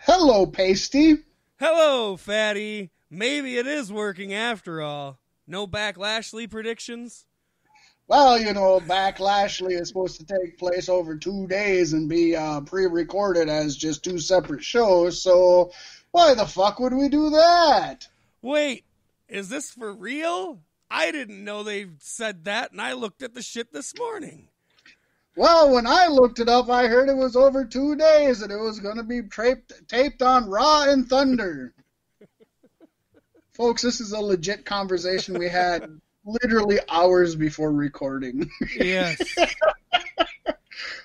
Hello, Pasty. Hello, Fatty. Maybe it is working after all. No Backlashly predictions? Well, Backlashly is supposed to take place over 2 days and be pre-recorded as just two separate shows, so why the fuck would we do that? Wait, is this for real? I didn't know they said that, and I looked at the shit this morning. Well, when I looked it up, I heard it was over 2 days and it was going to be taped on Raw and Thunder. Folks, this is a legit conversation we had literally hours before recording. Yes.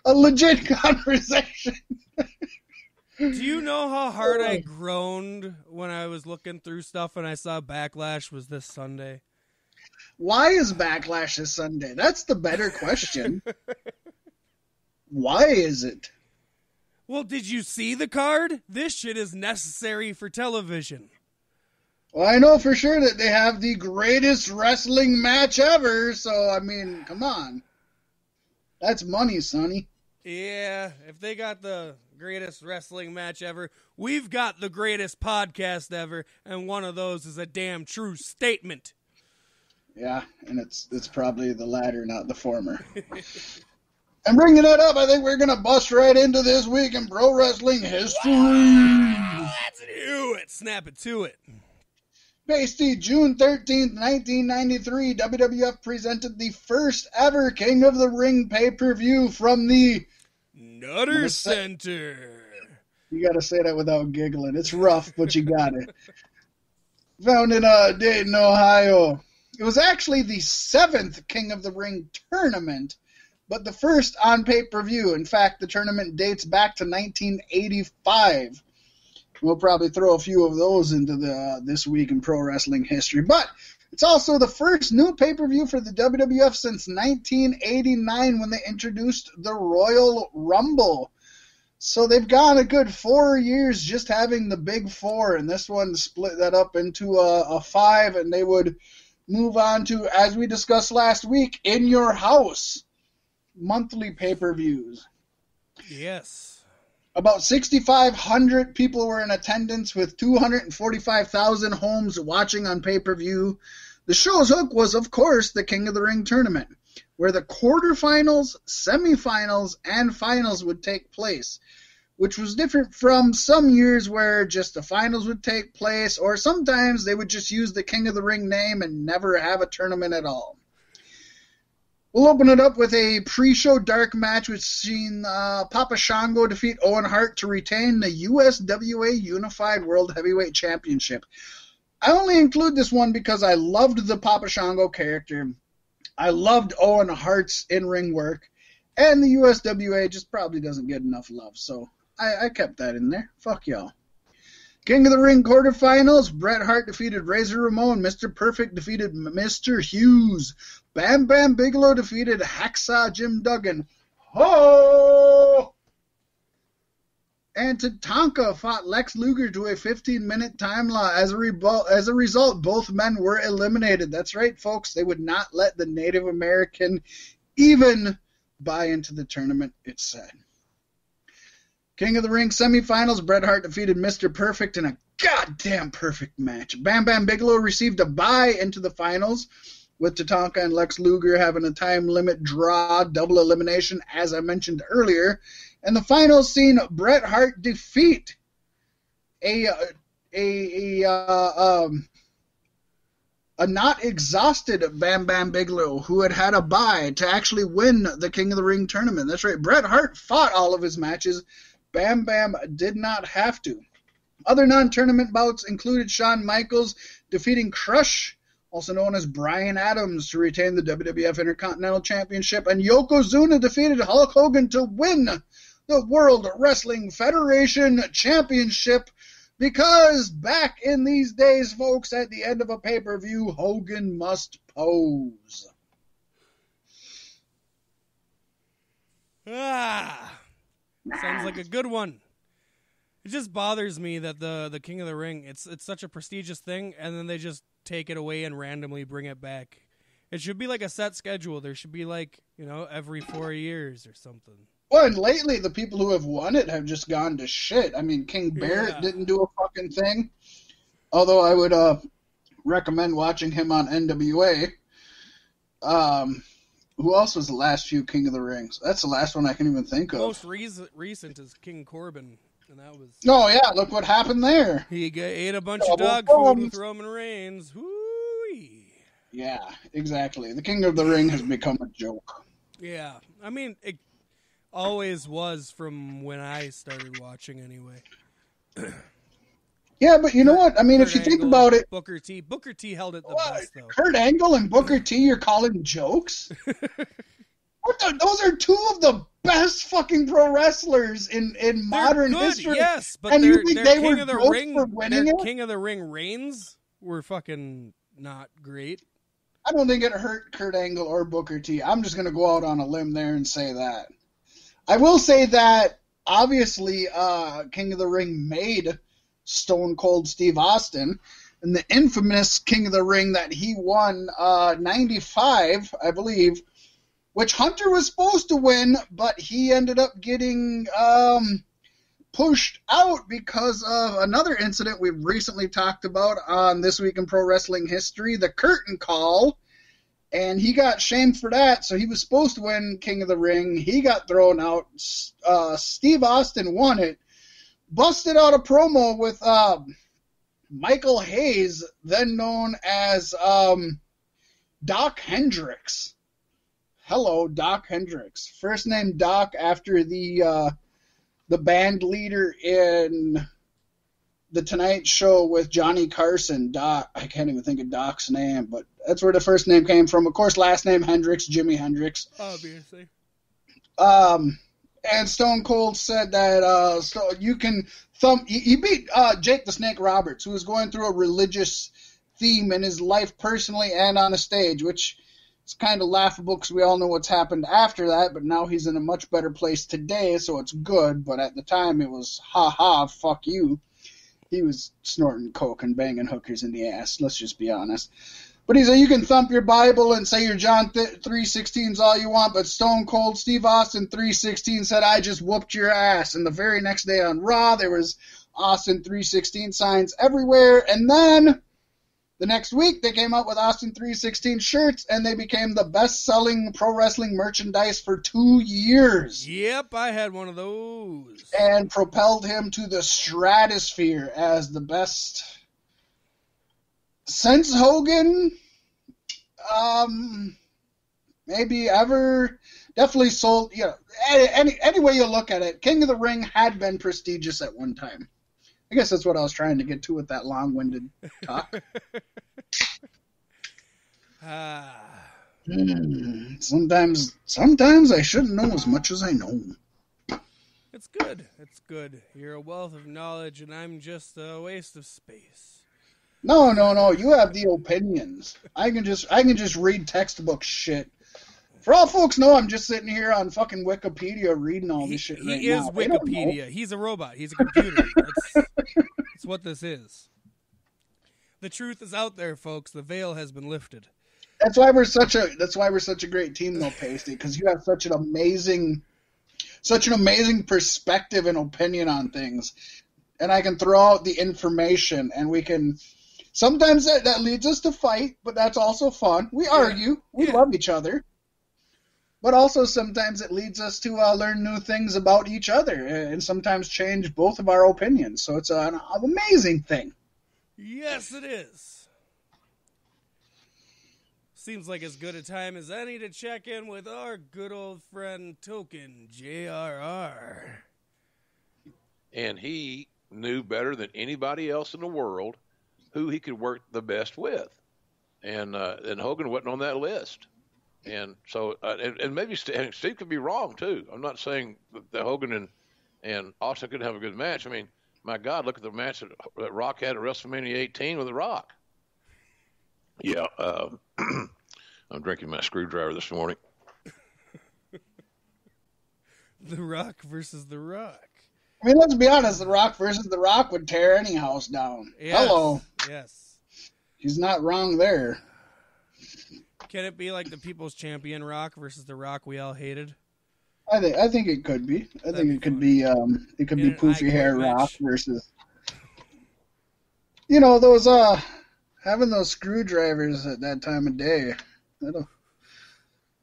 A legit conversation. Do you know how hard I groaned when I was looking through stuff and I saw Backlash was this Sunday? Why is Backlash this Sunday? That's the better question. Why is it? Well, did you see the card? This shit is necessary for television. Well, I know for sure that they have the greatest wrestling match ever, so, I mean, come on. That's money, Sonny. Yeah, if they got the greatest wrestling match ever, we've got the greatest podcast ever, and one of those is a damn true statement. Yeah, and it's probably the latter, not the former. And bringing that up, I think we're going to bust right into this week in pro wrestling history. Let's do it. Snap it to it. Pasty, June 13th, 1993, WWF presented the first ever King of the Ring pay-per-view from the Nutter Center. You got to say that without giggling. It's rough, but you got it. Found in Dayton, Ohio. It was actually the 7th King of the Ring tournament, but the first on pay-per-view. In fact, the tournament dates back to 1985. We'll probably throw a few of those into this week in pro wrestling history. But it's also the first new pay-per-view for the WWF since 1989 when they introduced the Royal Rumble. So they've gone a good 4 years just having the big four, and this one split that up into a 5, and they would move on to, as we discussed last week, In Your House, monthly pay-per-views. Yes. About 6,500 people were in attendance with 245,000 homes watching on pay-per-view. The show's hook was, of course, the King of the Ring tournament, where the quarterfinals, semifinals, and finals would take place, which was different from some years where just the finals would take place, or sometimes they would just use the King of the Ring name and never have a tournament at all. We'll open it up with a pre-show dark match which seen Papa Shango defeat Owen Hart to retain the USWA Unified World Heavyweight Championship. I only include this one because I loved the Papa Shango character. I loved Owen Hart's in-ring work. And the USWA just probably doesn't get enough love, so I kept that in there. Fuck y'all. King of the Ring quarterfinals, Bret Hart defeated Razor Ramon. Mr. Perfect defeated Mr. Hughes. Bam Bam Bigelow defeated Hacksaw Jim Duggan. Ho! And Tatanka fought Lex Luger to a 15-minute time law. As a result, both men were eliminated. That's right, folks. They would not let the Native American even buy into the tournament, it said. King of the Ring semifinals, Bret Hart defeated Mr. Perfect in a goddamn perfect match. Bam Bam Bigelow received a bye into the finals, with Tatanka and Lex Luger having a time limit draw, double elimination, as I mentioned earlier. And the finals seen Bret Hart defeat a not exhausted Bam Bam Bigelow, who had a bye, to actually win the King of the Ring tournament. That's right, Bret Hart fought all of his matches. Bam Bam did not have to. Other non-tournament bouts included Shawn Michaels defeating Crush, also known as Bryan Adams, to retain the WWF Intercontinental Championship, and Yokozuna defeated Hulk Hogan to win the World Wrestling Federation Championship, because back in these days, folks, at the end of a pay-per-view, Hogan must pose. Sounds like a good one. It just bothers me that the King of the Ring, it's such a prestigious thing, and then they just take it away and randomly bring it back. It should be like a set schedule. There should be every 4 years or something. Well, and lately the people who have won it have just gone to shit. I mean, King Barrett didn't do a fucking thing. Although I would recommend watching him on NWA. Who else was the last few King of the Rings? That's the last one I can even think of. Most recent is King Corbin, and that was. Oh yeah, look what happened there. He ate a bunch of dog food with Roman Reigns. Whoo-wee. Yeah, exactly. The King of the Ring has become a joke. Yeah, I mean, it always was from when I started watching, anyway. Yeah, but you know what? I mean, if you think about it... Booker T held it the best, though. Kurt Angle and Booker T, you're calling jokes? Those are two of the best fucking pro wrestlers in modern history. Yes, but and their King of the Ring reigns were fucking not great. I don't think it hurt Kurt Angle or Booker T. I'm just going to go out on a limb there and say that. I will say that, obviously, King of the Ring made Stone Cold Steve Austin, and the infamous King of the Ring that he won 95, I believe, which Hunter was supposed to win, but he ended up getting pushed out because of another incident we've recently talked about on This Week in Pro Wrestling History, the curtain call, and he got shamed for that, so he was supposed to win King of the Ring. He got thrown out. Steve Austin won it. Busted out a promo with Michael Hayes, then known as Doc Hendricks. Hello, Doc Hendricks. First name Doc after the band leader in The Tonight Show with Johnny Carson. Doc, I can't even think of Doc's name, but that's where the first name came from. Of course, last name Hendricks, Jimi Hendrix. Obviously. And Stone Cold said that so you can thump. He beat Jake the Snake Roberts, who was going through a religious theme in his life personally and on the stage, which is kind of laughable because we all know what's happened after that. But now he's in a much better place today, so it's good. But at the time, it was ha ha, fuck you. He was snorting coke and banging hookers in the ass. Let's just be honest. But he said you can thump your Bible and say your John 3:16's all you want, but Stone Cold Steve Austin 3:16 said, I just whooped your ass. And the very next day on Raw, there was Austin 3:16 signs everywhere. And then the next week, they came out with Austin 3:16 shirts, and they became the best-selling pro wrestling merchandise for 2 years. Yep, I had one of those. And propelled him to the stratosphere as the best... Since Hogan, maybe ever, definitely sold, you know, any way you look at it, King of the Ring had been prestigious at one time. I guess that's what I was trying to get to with that long-winded talk. Sometimes I shouldn't know as much as I know. It's good. It's good. You're a wealth of knowledge, and I'm just a waste of space. No. You have the opinions. I can just read textbook shit. For all folks know, I'm just sitting here on fucking Wikipedia reading all this shit right now. He is Wikipedia. He's a robot. He's a computer. That's what this is. The truth is out there, folks. The veil has been lifted. That's why we're such a great team, though, Pasty, because you have such an amazing perspective and opinion on things, and I can throw out the information, and we can. Sometimes that leads us to fight, but that's also fun. We argue. We love each other. But also sometimes it leads us to learn new things about each other and sometimes change both of our opinions. So it's an amazing thing. Yes, it is. Seems like as good a time as any to check in with our good old friend Token JRR. And he knew better than anybody else in the world who he could work the best with, and Hogan wasn't on that list, and so and maybe Steve could be wrong too. I'm not saying that Hogan and Austin couldn't have a good match. I mean, my God, look at the match that Rock had at WrestleMania 18 with The Rock. Yeah, I'm drinking my screwdriver this morning. The Rock versus The Rock. I mean, let's be honest, The Rock versus The Rock would tear any house down. Yes, hello. Yes. He's not wrong there. Can it be like the People's Champion Rock versus The Rock we all hated? I think it could be. I think it could be poofy hair Rock versus. You know, those having those screwdrivers at that time of day.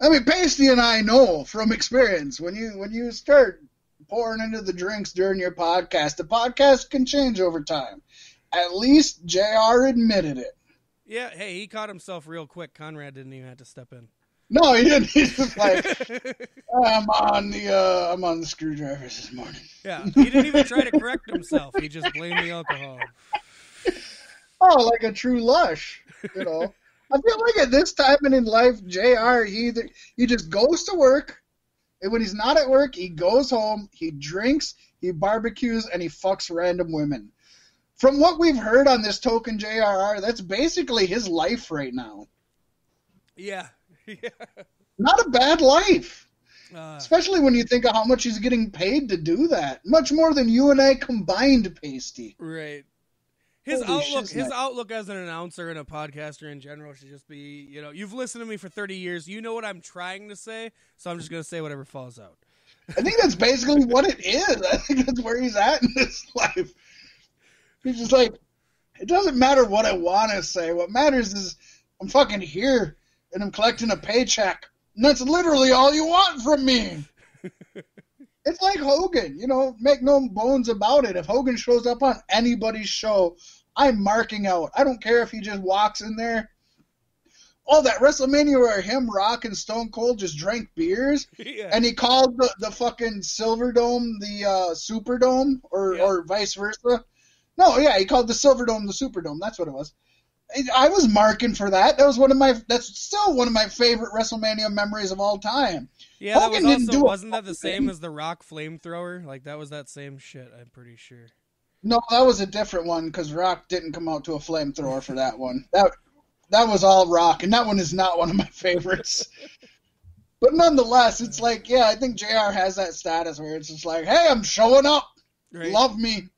I mean, Pasty and I know from experience when you start pouring into the drinks during your podcast, the podcast can change over time. At least JR admitted it. Yeah, hey, he caught himself real quick. Conrad didn't even have to step in. No, he didn't. He's just like, I'm on the screwdrivers this morning. Yeah, he didn't even try to correct himself. He just blamed the alcohol. Oh, like a true lush, you know. I feel like at this time in life, JR, he just goes to work, and when he's not at work, he goes home, he drinks, he barbecues, and he fucks random women. From what we've heard on this Token JRR, that's basically his life right now. Yeah. Not a bad life. Especially when you think of how much he's getting paid to do that. Much more than you and I combined, Pasty. Right. His outlook as an announcer and a podcaster in general should just be, you know, you've listened to me for 30 years. You know what I'm trying to say, so I'm just going to say whatever falls out. I think that's basically what it is. I think that's where he's at in his life. He's just like, it doesn't matter what I want to say. What matters is I'm fucking here, and I'm collecting a paycheck. And that's literally all you want from me. It's like Hogan, you know, make no bones about it. If Hogan shows up on anybody's show, I'm marking out. I don't care if he just walks in there. Oh, that WrestleMania where him, Rock, and Stone Cold just drank beers, and he called the fucking Silverdome the Superdome, or vice versa. No, yeah, he called the Silverdome the Superdome. That's what it was. I was marking for that. That's still one of my favorite WrestleMania memories of all time. Yeah, wasn't that the same as the Rock flamethrower? Like, that was that same shit, I'm pretty sure. No, that was a different one, because Rock didn't come out to a flamethrower for that one. That was all Rock, and that one is not one of my favorites. But nonetheless, it's like, yeah, I think JR has that status where it's just like, hey, I'm showing up. Right. Love me.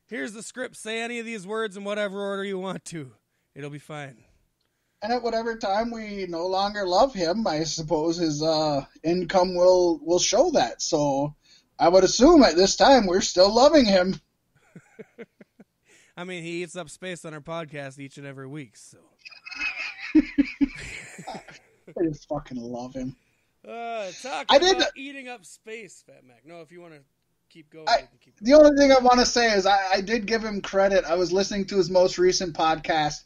Here's the script. Say any of these words in whatever order you want to. It'll be fine. And at whatever time we no longer love him, I suppose his income will show that. So I would assume at this time we're still loving him. I mean, he eats up space on our podcast each and every week, so. I just fucking love him. Talking about eating up space, Fat Mac. No, if you want to keep going. The only thing I want to say is I did give him credit. I was listening to his most recent podcast,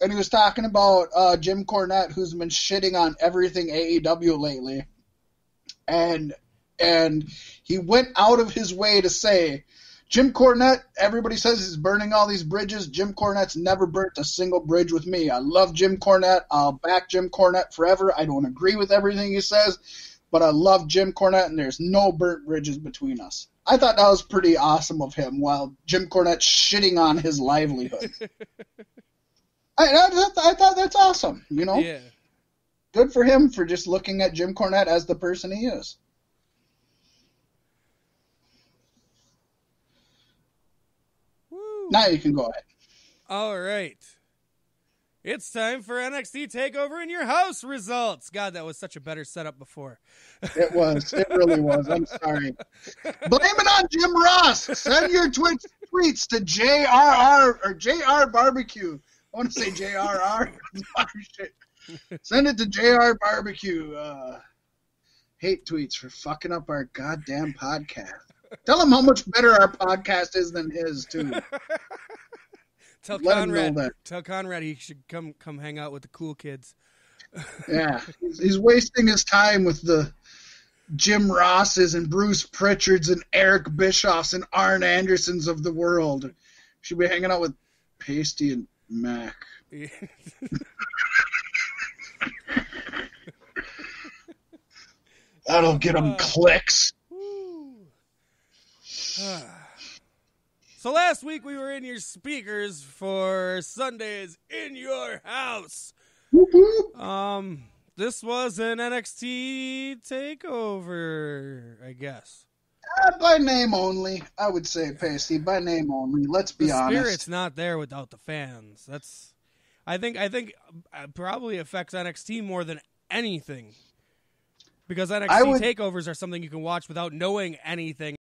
and he was talking about Jim Cornette, who's been shitting on everything AEW lately. And he went out of his way to say, Jim Cornette, everybody says he's burning all these bridges. Jim Cornette's never burnt a single bridge with me. I love Jim Cornette. I'll back Jim Cornette forever. I don't agree with everything he says, but I love Jim Cornette, and there's no burnt bridges between us. I thought that was pretty awesome of him, while Jim Cornette's shitting on his livelihood. I thought that's awesome, you know? Yeah. Good for him for just looking at Jim Cornette as the person he is. Woo. Now you can go ahead. All right. It's time for NXT TakeOver in your house results. God, that was such a better setup before. It was. It really was. I'm sorry. Blame it on Jim Ross. Send your tweets to JRR or JR Barbecue. I want to say JRR. Send it to JR Barbecue. Hate tweets for fucking up our goddamn podcast. Tell him how much better our podcast is than his, too. Tell Conrad he should come hang out with the cool kids. Yeah, he's wasting his time with the Jim Rosses and Bruce Pritchards and Eric Bischoffs and Arn Andersons of the world. Should be hanging out with Pasty and Mac. Yeah. That'll get him clicks. So last week we were in your speakers for Sundays in your house. Whoop. This was an NXT takeover, I guess. By name only, I would say, Pasty. By name only. Let's be honest. The spirit's not there without the fans. I think probably affects NXT more than anything. Because NXT takeovers are something you can watch without knowing anything